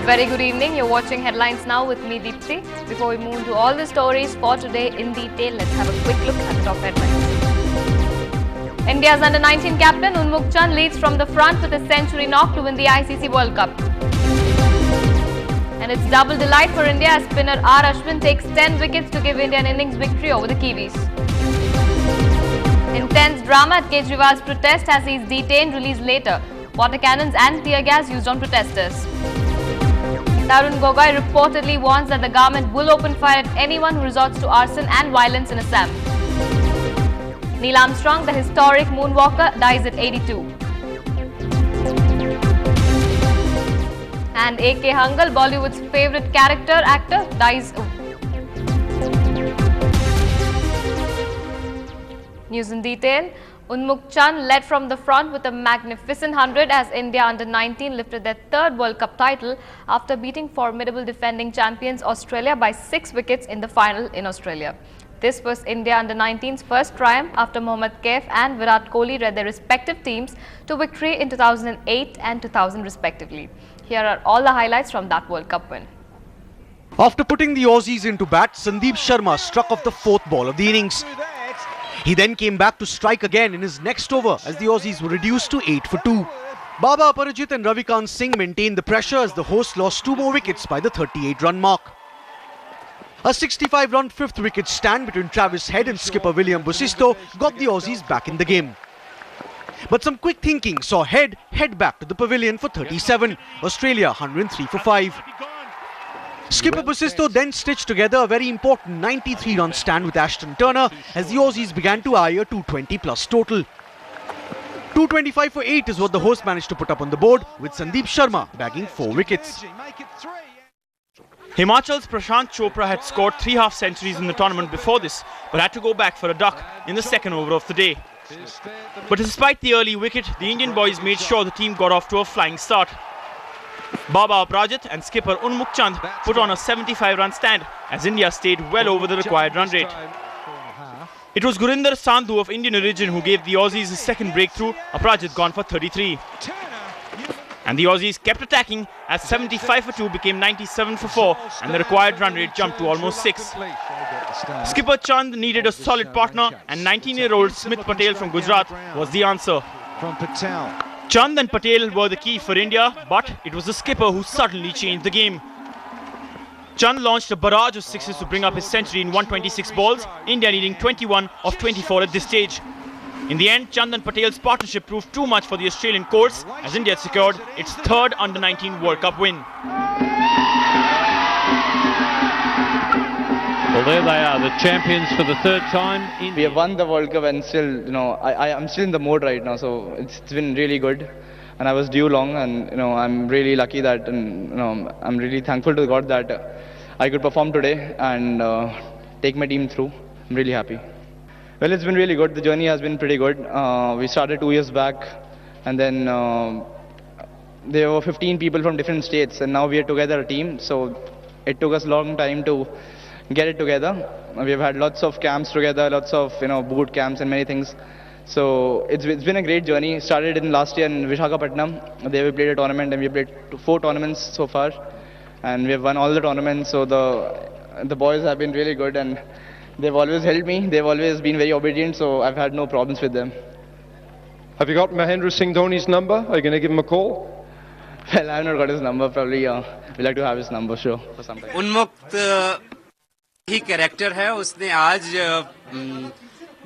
very good evening. You're watching Headlines Now with me, Deepthi. Before we move to all the stories for today in detail, let's have a quick look at the top headlines. India's under-19 captain Unmukt Chand leads from the front with a century knock to win the ICC World Cup. And it's double delight for India as spinner R. Ashwin takes 10 wickets to give India an innings victory over the Kiwis. Intense drama at Kejriwal's protest as he's detained, released later. Water cannons and tear gas used on protesters. Tarun Gogoi reportedly warns that the government will open fire at anyone who resorts to arson and violence in Assam. Neil Armstrong, the historic moonwalker, dies at 82. And A.K. Hangal, Bollywood's favourite character actor, dies. News in detail. Unmukt Chand led from the front with a magnificent 100 as India under-19 lifted their third World Cup title after beating formidable defending champions Australia by 6 wickets in the final in Australia. This was India under-19's first triumph after Mohammad Kaif and Virat Kohli led their respective teams to victory in 2008 and 2000 respectively. Here are all the highlights from that World Cup win. After putting the Aussies into bat, Sandeep Sharma struck off the 4th ball of the innings. He then came back to strike again in his next over as the Aussies were reduced to 8 for 2. Baba Aparajit and Ravikant Singh maintained the pressure as the hosts lost 2 more wickets by the 38-run mark. A 65-run 5th wicket stand between Travis Head and skipper William Busisto got the Aussies back in the game. But some quick thinking saw Head head back to the pavilion for 37, Australia 103 for 5. Skipper Busisto then stitched together a very important 93-run stand with Ashton Turner as the Aussies began to eye a 220-plus total. 225 for 8 is what the hosts managed to put up on the board, with Sandeep Sharma bagging 4 wickets. Himachal's Prashant Chopra had scored 3 half-centuries in the tournament before this, but had to go back for a duck in the second over of the day. But despite the early wicket, the Indian boys made sure the team got off to a flying start. Baba Aparajit and skipper Unmukt Chand put on a 75-run stand as India stayed well over the required run rate. It was Gurinder Sandhu of Indian origin who gave the Aussies his second breakthrough, Aparajit gone for 33. And the Aussies kept attacking as 75 for 2 became 97 for 4 and the required run rate jumped to almost 6. Skipper Chand needed a solid partner and 19-year-old Smith Patel from Gujarat was the answer. Chand and Patel were the key for India, but it was the skipper who suddenly changed the game. Chand launched a barrage of sixes to bring up his century in 126 balls, India needing 21 of 24 at this stage. In the end, Chand and Patel's partnership proved too much for the Australian courts as India secured its third under-19 World Cup win. Well, there they are, the champions for the third time. We have won the World Cup and still, I'm still in the mode right now, so it's been really good. And I was due long, and I'm really lucky that, I'm really thankful to God that I could perform today and take my team through. I'm really happy. Well, it's been really good. The journey has been pretty good. We started 2 years back, and then there were 15 people from different states, and now we are together a team. So it took us a long time to get it together. We've had lots of camps together, lots of boot camps and many things. So it's been a great journey. Started in last year in Visakhapatnam. There we played a tournament, and we played 4 tournaments so far, and we have won all the tournaments. So the boys have been really good, and they've always helped me. They've always been very obedient, so I've had no problems with them. Have you got Mahendra Singh Dhoni's number? Are you going to give him a call? Well, I've not got his number. Probably we'd like to have his number, sure, for some time. Unmukt he character है. उसने आज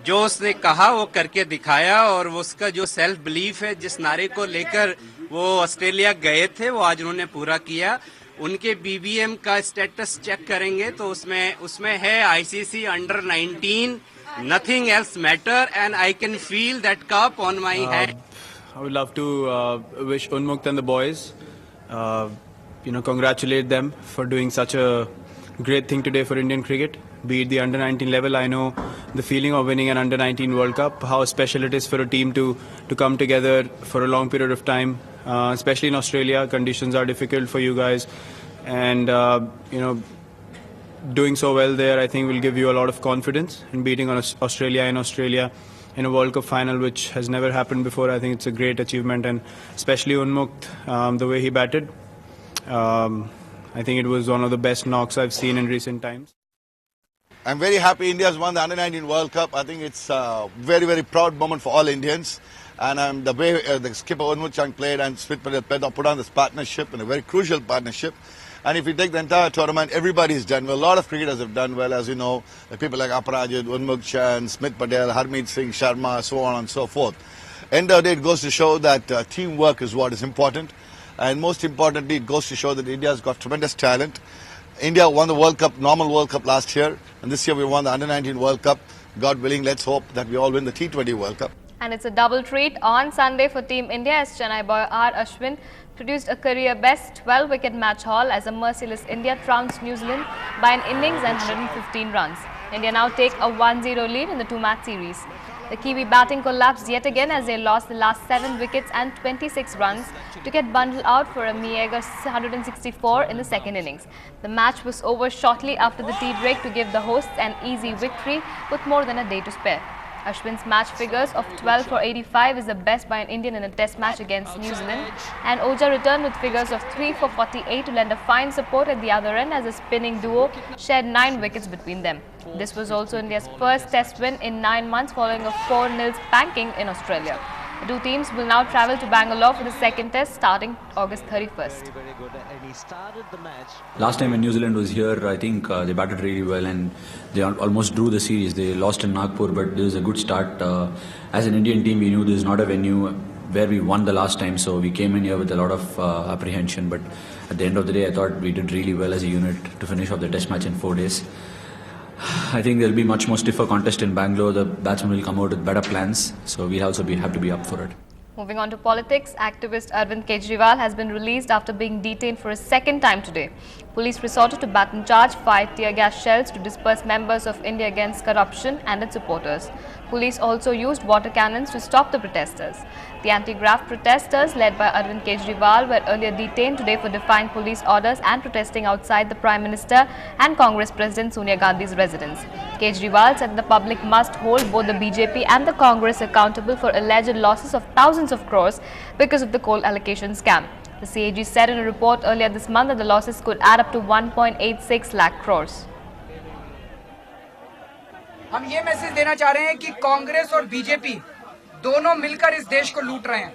जो उसने कहा वो करके दिखाया, और उसका जो सेल्फ बिलीफ है, जिस नारे को लेकर वो ऑस्ट्रेलिया गए थे, वो आज उन्होंने पूरा किया. उनके बीबीएम का स्टेटस चेक करेंगे तो उसमें है ICC under 19, nothing else matter, and I can feel that cup on my hand. I would love to wish Unmukt and the boys, congratulate them for doing such a great thing today for Indian cricket. Be it the under-19 level, I know the feeling of winning an under-19 World Cup, how special it is for a team to come together for a long period of time, especially in Australia. Conditions are difficult for you guys, and doing so well there, I think, will give you a lot of confidence in beating Australia in a World Cup final, which has never happened before. I think it's a great achievement, and especially Unmukt, the way he batted. I think it was one of the best knocks I've seen in recent times. I'm very happy India's won the Under-19 World Cup. I think it's a very, very proud moment for all Indians. And the way the skipper Unmuk Chand played and Smith Patel put on this partnership, and a very crucial partnership. And if you take the entire tournament, everybody's done well. A lot of cricketers have done well, as you know. People like Aparajit, Unmuk Chand, Smith Patel, Harmeet Singh Sharma, so on and so forth. End of the day, it goes to show that teamwork is what is important. And most importantly, it goes to show that India's got tremendous talent. India won the World Cup, normal World Cup last year. And this year we won the Under-19 World Cup. God willing, let's hope that we all win the T20 World Cup. And it's a double treat on Sunday for Team India as Chennai boy R. Ashwin produced a career-best 12-wicket match haul as a merciless India trounced New Zealand by an innings and 115 runs. India now take a 1-0 lead in the two-match series. The Kiwi batting collapsed yet again as they lost the last 7 wickets and 26 runs to get bundled out for a meagre 164 in the second innings. The match was over shortly after the tea break to give the hosts an easy victory with more than a day to spare. Ashwin's match figures of 12 for 85 is the best by an Indian in a test match against New Zealand, and Oja returned with figures of 3 for 48 to lend a fine support at the other end as a spinning duo shared 9 wickets between them. This was also India's first test win in 9 months following a 4-0 spanking in Australia. The two teams will now travel to Bangalore for the second test starting August 31st. Last time when New Zealand was here, I think they batted really well and they almost drew the series. They lost in Nagpur, but this is a good start. As an Indian team, we knew this is not a venue where we won the last time, so we came in here with a lot of apprehension. But at the end of the day, I thought we did really well as a unit to finish off the test match in 4 days. I think there will be much more stiffer contest in Bangalore. The batsmen will come out with better plans, so we also have to be up for it. Moving on to politics, activist Arvind Kejriwal has been released after being detained for a second time today. Police resorted to baton charge, fired tear gas shells to disperse members of India Against Corruption and its supporters. Police also used water cannons to stop the protesters. The anti-graft protesters, led by Arvind Kejriwal, were earlier detained today for defying police orders and protesting outside the Prime Minister and Congress President Sonia Gandhi's residence. Kejriwal said the public must hold both the BJP and the Congress accountable for alleged losses of thousands of crores because of the coal allocation scam. The CAG said in a report earlier this month that the losses could add up to 1.86 lakh crores. हम ये message देना चाह रहे हैं कि कांग्रेस और BJP दोनों मिलकर इस देश को लूट रहे हैं।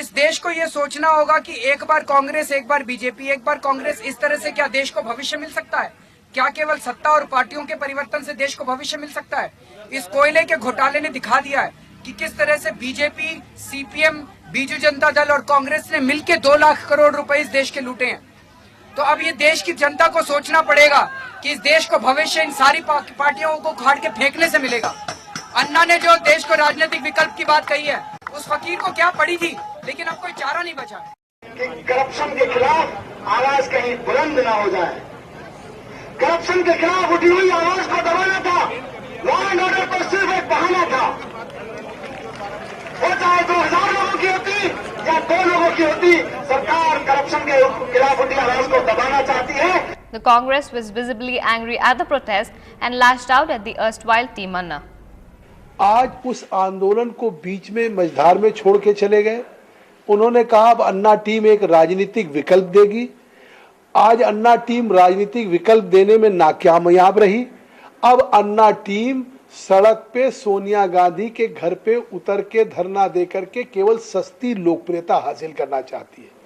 इस देश को ये सोचना होगा कि एक बार कांग्रेस, एक बार बीजेपी, एक बार कांग्रेस, इस तरह से क्या देश को भविष्य मिल सकता है? क्या केवल सत्ता और पार्टियों के परिवर्तन से देश को भविष्य मिल सकता है? इस कोयले के घोटाले ने दिखा दिया है कि किस तरह से बीजेपी, सीपीएम, बीजू जनता दल और कांग्रेस ने मिलकर 2 लाख करोड़ रुपए इस देश के लूटे हैं। तो अब ये देश की जनता को सोचना पड़ेगा कि इस देश को भविष्य इन सारी पार्टियों को उखाड़ के फेंकने से मिलेगा। अन्ना ने जो देश को राजनीतिक विकल्प की बात कही है, उस फकीर को क्या पड़ी थी, लेकिन अब कोई चारा नहीं बचा कि करप्शन के खिलाफ आवाज कहीं बुलंद ना हो जाए। करप्शन के खिलाफ उठी हुई आवाज को दबाना था, लॉ एंड ऑर्डर पर सिर्फ एक बहाना था। वो चाहे 2000 लोगों की होती या 2 लोगों की होती, सरकार करप्शन के खिलाफ उठी आवाज को दबाना चाहती है। The Congress was visibly angry at the protest and lashed out at the erstwhile Team Anna. आज उस आंदोलन को बीच में मझधार में छोड़ के चले गए। उन्होंने कहा अब अन्ना टीम एक राजनीतिक विकल्प देगी। आज अन्ना टीम राजनीतिक विकल्प देने में नाकामयाब रही। अब अन्ना टीम सड़क पे सोनिया गांधी के घर पे उतर के धरना देकर के केवल सस्ती लोकप्रियता हासिल करना चाहती है।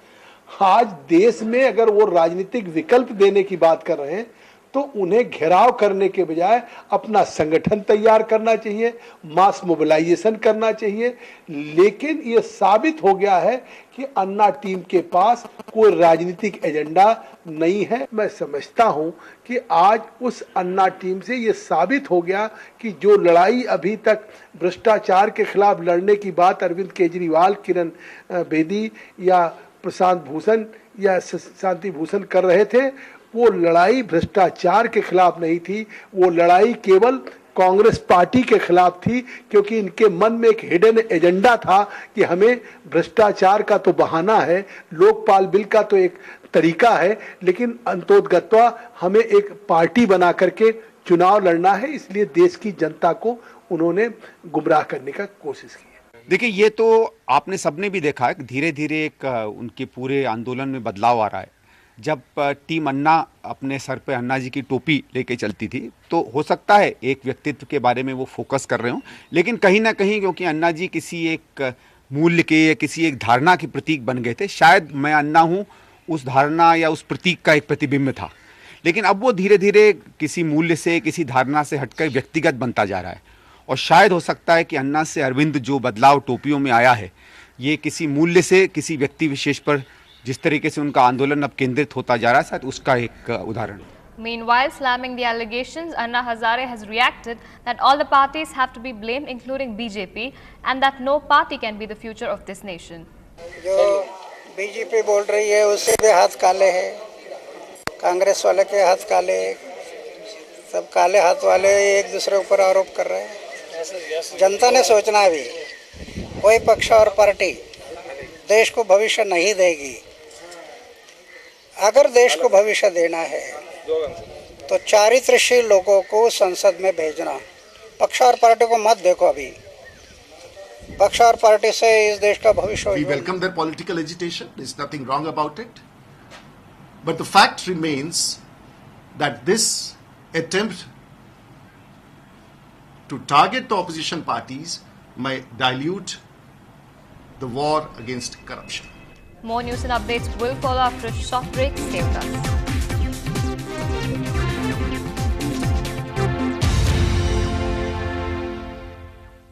आज देश में अगर वो राजनीतिक विकल्प देने की बात कर रहे हैं तो उन्हें घेराव करने के बजाय अपना संगठन तैयार करना चाहिए, मास मोबिलाइजेशन करना चाहिए। लेकिन ये साबित हो गया है कि अन्ना टीम के पास कोई राजनीतिक एजेंडा नहीं है। मैं समझता हूं कि आज उस अन्ना टीम से ये साबित हो गया कि जो लड़ाई अभी तक भ्रष्टाचार के खिलाफ लड़ने की बात अरविंद केजरीवाल, किरण बेदी या प्रशांत भूषण या शांति भूषण कर रहे थे, वो लड़ाई भ्रष्टाचार के खिलाफ नहीं थी। वो लड़ाई केवल कांग्रेस पार्टी के खिलाफ थी, क्योंकि इनके मन में एक हिडन एजेंडा था कि हमें भ्रष्टाचार का तो बहाना है, लोकपाल बिल का तो एक तरीका है, लेकिन अंतोदगत्वा हमें एक पार्टी बना करके चुनाव लड़ना है। इसलिए देश की जनता को उन्होंने गुमराह करने का कोशिश की है। देखिए, ये तो आपने सबने भी देखा है कि धीरे धीरे एक उनके पूरे आंदोलन में बदलाव आ रहा है। जब टीम अन्ना अपने सर पे अन्ना जी की टोपी लेके चलती थी, तो हो सकता है एक व्यक्तित्व के बारे में वो फोकस कर रहे हों, लेकिन कहीं ना कहीं क्योंकि अन्ना जी किसी एक मूल्य के या किसी एक धारणा के प्रतीक बन गए थे, शायद मैं अन्ना हूँ उस धारणा या उस प्रतीक का एक प्रतिबिंब था। लेकिन अब वो धीरे धीरे किसी मूल्य से, किसी धारणा से हटकर व्यक्तिगत बनता जा रहा है। और शायद हो सकता है कि अन्ना से अरविंद जो बदलाव टोपियों में आया है, ये किसी मूल्य से किसी व्यक्ति विशेष पर जिस तरीके से उनका आंदोलन अब केंद्रित होता जा रहा है, शायद उसका एक उदाहरण है। Meanwhile, slamming the allegations, Anna Hazare has reacted that all the parties have to be blamed, including BJP, and that no party can be the future of this nation. जो बीजेपी बोल रही है उससे भी हाथ काले हैं, कांग्रेस वाले के हाथ काले, सब काले हाथ वाले एक दूसरे ऊपर आरोप कर रहे हैं। जनता ने सोचना है, भी कोई पक्ष और पार्टी देश को भविष्य नहीं देगी। अगर देश को भविष्य देना है तो चारित्रशील लोगों को संसद में भेजना। पक्ष और पार्टी को मत देखो, अभी पक्ष और पार्टी से इस देश का भविष्य। We welcome their political agitation. There's nothing wrong about it. But the fact remains that this attempt to target the opposition parties might dilute the war against corruption. More news and updates will follow after a short break. Stay with us.